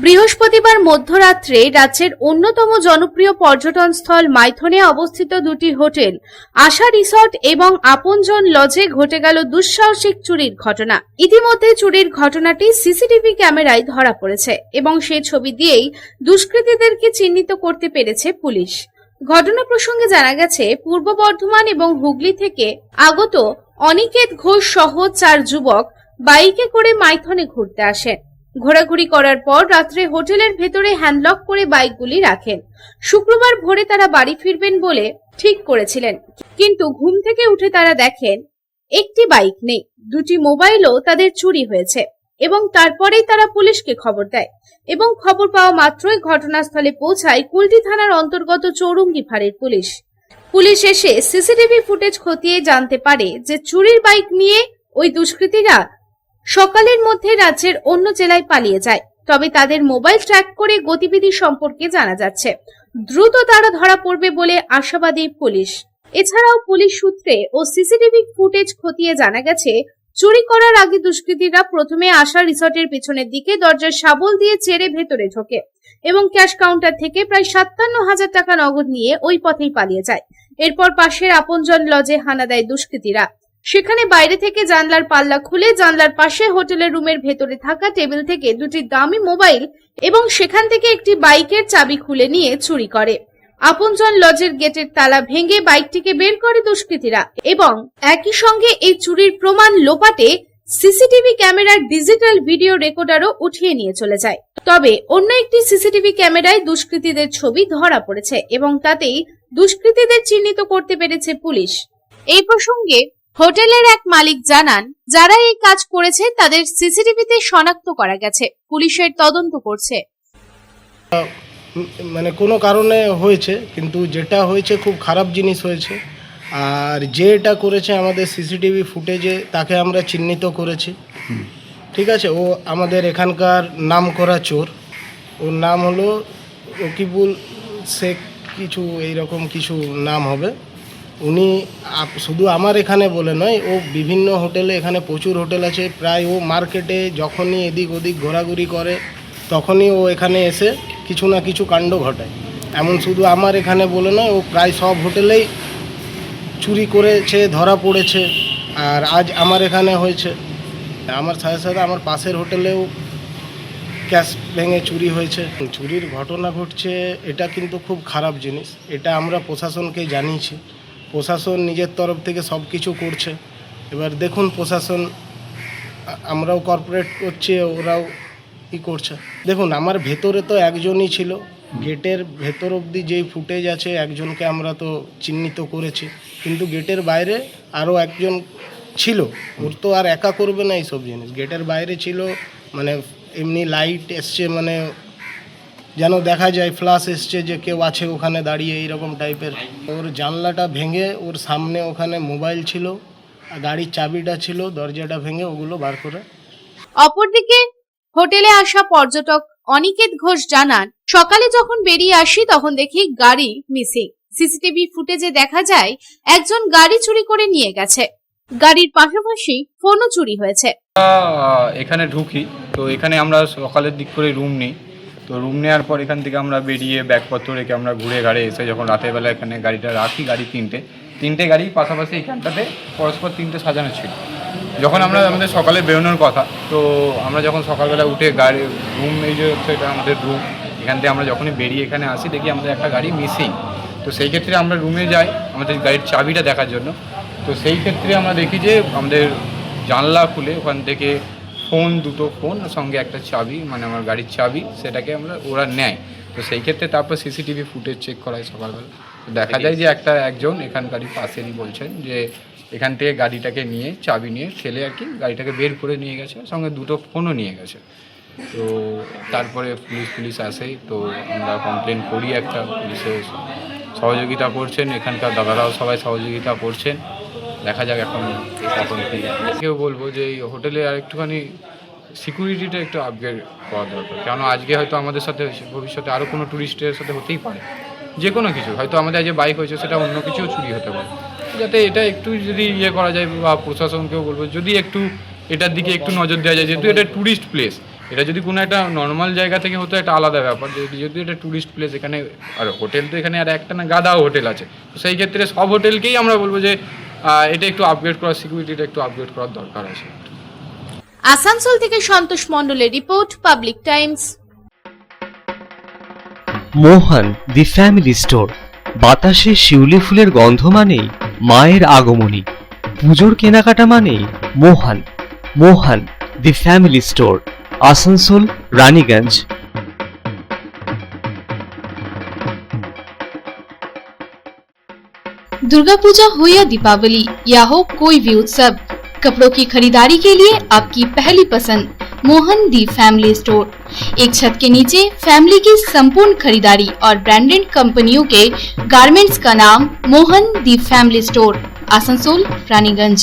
বৃহস্পতিবার মধ্যরাত্রে রাজ্যের অন্যতম জনপ্রিয় পর্যটন স্থল মাইথনে অবস্থিত দুটি হোটেল আশা রিসর্ট এবং আপনজন লজে ঘটে গেল দুঃসাহসিক চুরির ঘটনা। ইতিমধ্যে চুরির ঘটনাটি সিসিটিভি ক্যামেরায় ধরা পড়েছে এবং সেই ছবি দিয়েই দুষ্কৃতীদেরকে চিহ্নিত করতে পেরেছে পুলিশ। ঘটনা প্রসঙ্গে জানা গেছে, পূর্ব বর্ধমান এবং হুগলি থেকে আগত অনিকেত ঘোষ সহ 4 যুবক বাইকে করে মাইথনে ঘুরতে আসেন। ঘোরাঘুরি করার পর রাত্রে হোটেলের ভেতরে হ্যান্ডলক করে বাইকগুলি রাখেন। শুক্রবার ভোরে তারা বাড়ি ফিরবেন বলে ঠিক করেছিলেন, কিন্তু ঘুম থেকে উঠে তারা দেখেন একটি বাইক নেই, দুটি মোবাইলও তাদের চুরি হয়েছে এবং তারপরেই তারা পুলিশকে খবর দেয় এবং খবর পাওয়া মাত্রই ঘটনাস্থলে পৌঁছায় কুলটি থানার অন্তর্গত চৌরঙ্গি ফাঁড়ির পুলিশ। পুলিশ এসে সিসিটিভি ফুটেজ খতিয়ে জানতে পারে যে চুরির বাইক নিয়ে ওই দুষ্কৃতীরা সকালের মধ্যে রাজ্যের অন্য জেলায় পালিয়ে যায়। তবে তাদের মোবাইল ট্র্যাক করে গতিবিধি সম্পর্কে জানা যাচ্ছে। দ্রুত তারা ধরা পড়বে বলে আশাবাদী পুলিশ। এছাড়াও পুলিশ সূত্রে ও সিসিটিভি ফুটেজ খতিয়ে জানা গেছে, চুরি করার আগে দুষ্কৃতীরা প্রথমে আশা রিসর্টের পিছনের দিকে দরজার শাবল দিয়ে চেড়ে ভেতরে ঢোকে এবং ক্যাশ কাউন্টার থেকে প্রায় 57,000 টাকা নগদ নিয়ে ওই পথেই পালিয়ে যায়। এরপর পাশের আপনজন লজে হানা দেয় দুষ্কৃতীরা। সেখানে বাইরে থেকে জানলার পাল্লা খুলে জানলার পাশে হোটেলের রুমের ভেতরে থাকা টেবিল থেকে দুটি দামি মোবাইল এবং সেখান থেকে একটি বাইকের চাবি খুলে নিয়ে চুরি করে। আপনজন লজের গেটের তালা ভেঙে বাইকটিকে বের করে দুষ্কৃতীরা এবং একই সঙ্গে এই চুরির প্রমাণ লোপাটে সিসিটিভি ক্যামেরার ডিজিটাল ভিডিও রেকর্ডারও উঠিয়ে নিয়ে চলে যায়। তবে অন্য একটি সিসিটিভি ক্যামেরায় দুষ্কৃতীদের ছবি ধরা পড়েছে এবং তাতেই দুষ্কৃতীদের চিহ্নিত করতে পেরেছে পুলিশ। এই প্রসঙ্গে হোটেলের এক মালিক জানান, যারা এই কাজ করেছে তাদের সিসিটিভিতে শনাক্ত করা গেছে, পুলিশের তদন্ত করছে। মানে কোনো কারণে হয়েছে, কিন্তু যেটা হয়েছে খুব খারাপ জিনিস হয়েছে। আর যে এটা করেছে আমাদের সিসিটিভি ফুটেজে তাকে আমরা চিহ্নিত করেছি। ঠিক আছে, ও আমাদের এখানকার নাম করা চোর। ওর নাম হলো রকিবুল শেখ, কিছু এইরকম কিছু নাম হবে। উনি শুধু আমার এখানে বলে নয়, ও বিভিন্ন হোটেলে, এখানে প্রচুর হোটেল আছে, প্রায় ও মার্কেটে যখনই এদিক ওদিক ঘোরাঘুরি করে তখনই ও এখানে এসে কিছু না কিছু কাণ্ড ঘটায়। এমন শুধু আমার এখানে বলে নয়, ও প্রায় সব হোটেলেই চুরি করেছে, ধরা পড়েছে। আর আজ আমার এখানে হয়েছে। আমার সাথে সাথে আমার পাশের হোটেলেও ক্যাশ ভেঙে চুরি হয়েছে। চুরির ঘটনা ঘটছে, এটা কিন্তু খুব খারাপ জিনিস। এটা আমরা প্রশাসনকে জানিয়েছি। প্রশাসন নিজের তরফ থেকে সব কিছু করছে। এবার দেখুন প্রশাসন, আমরাও কর্পোরেট করছি, ওরাও কী করছে। দেখুন, আমার ভেতরে তো একজনই ছিল, গেটের ভেতর অবধি যেই ফুটেজ আছে একজনকে আমরা তো চিহ্নিত করেছি, কিন্তু গেটের বাইরে আরও একজন ছিল। ওর তো আর একা করবে না এইসব জিনিস। গেটের বাইরে ছিল, মানে এমনি লাইট এসছে, মানে যেন দেখা যায় ফ্ল্যাশ এসছে যে কেউ আছে ওখানে দাঁড়িয়ে, এইরকম টাইপের। ওর জানলাটা ভেঙে ওর সামনে ওখানে মোবাইল ছিল, গাড়ির চাবিটা ছিল, দরজাটা ভেঙে ওগুলো বার করে। অপরদিকে হোটেলে আসা পর্যটক অনিকেত ঘোষ জানান, সকালে যখন বেরিয়ে আসি তখন দেখি গাড়ি মিসিং। সিসিটিভি ফুটেজে দেখা যায় একজন গাড়ি চুরি করে নিয়ে গেছে। গাড়ির পাশাপাশি ফোনও চুরি হয়েছে। এখানে ঢুকি তো এখানে আমরা সকালের দিক করে রুম নিই। তো রুম নেওয়ার পর এখান থেকে আমরা বেরিয়ে ব্যাগপত্র রেখে আমরা ঘুরে ঘাড়ে এসে যখন রাতের বেলা এখানে গাড়িটা রাখি, গাড়ি তিনটে গাড়ি পাশাপাশি এইখানটাতে পরস্পর তিনটে সাজানো ছিল। যখন আমরা আমাদের সকালে বেরোনোর কথা, তো আমরা যখন সকালবেলা উঠে গাড়ি রুম, এই যে হচ্ছে এটা আমাদের রুম, এখান থেকে আমরা যখনই বেরিয়ে এখানে আসি দেখি আমাদের একটা গাড়ি মিসিং। তো সেই ক্ষেত্রে আমরা রুমে যাই আমাদের গাড়ির চাবিটা দেখার জন্য। তো সেই ক্ষেত্রে আমরা দেখি যে আমাদের জানলা খুলে ওখান থেকে দুটো ফোন সঙ্গে একটা চাবি, মানে আমার গাড়ির চাবি, সেটাকে ওরা নেয়। তো সেই ক্ষেত্রে তারপর সিসিটিভি ফুটেজ চেক করা হয় সকালবেলা। তো দেখা যায় যে একজন এখানকারই পাশেরই বলছেন যে এখান থেকে গাড়িটাকে নিয়ে চাবি নিয়ে ঠেলে আর কি গাড়িটাকে বের করে নিয়ে গেছে, সঙ্গে দুটো ফোনও নিয়ে গেছে। তো তারপরে পুলিশ আসে, তো আমরা কমপ্লেন করি একটা, পুলিশের সহযোগিতা করছেন, এখানকার দাদারাও সবাই সহযোগিতা করছেন। দেখা যাক এখন কেউ বলবো যে এই হোটেলে আর একটুখানি সিকিউরিটিটা একটু আপগ্রেড করা দরকার। কেন আজকে হয়তো আমাদের সাথে ভবিষ্যতে আরও কোনো ট্যুরিস্টের সাথে হতেই পারে, যে কোনো কিছু, হয়তো আমাদের যে বাইক হয়েছে সেটা অন্য কিছুও চুরি হতে পারে। যাতে এটা একটু যদি করা যায়, বা প্রশাসনকেও বলবো যদি একটু এটার দিকে একটু নজর দেওয়া যায়, যেহেতু এটা ট্যুরিস্ট প্লেস, এটা যদি কোনো একটা নর্মাল জায়গা থেকে হতো একটা আলাদা ব্যাপার, যদি এটা ট্যুরিস্ট প্লেস, এখানে আর হোটেল তো এখানে আর একটা না গাদাও হোটেল আছে, তো সেই ক্ষেত্রে সব হোটেলকেই আমরা বলবো যে এটা একটু আপগ্রেড করার, সিকিউরিটিটা একটু আপগ্রেড করার দরকার আছে। আসানসোল থেকে সন্তোষ মণ্ডলের report, public Times. Mohan the family store. বাতাসে শিউলি ফুলের গন্ধ মানেই মায়ের আগমনী, পুজোর কেনাকাটা মানেই Mohan. Mohan the family store, Asansol, Raniganj. Durga Puja हो या दीपावली या हो कोई भी उत्सव, कपड़ों की खरीदारी के लिए आपकी पहली पसंद मोहन दी फैमिली स्टोर। एक छत के नीचे फैमिली की संपूर्ण खरीदारी और ब्रांडेड कंपनियों के गारमेंट्स का नाम मोहन दी फैमिली स्टोर, आसनसोल, रानीगंज।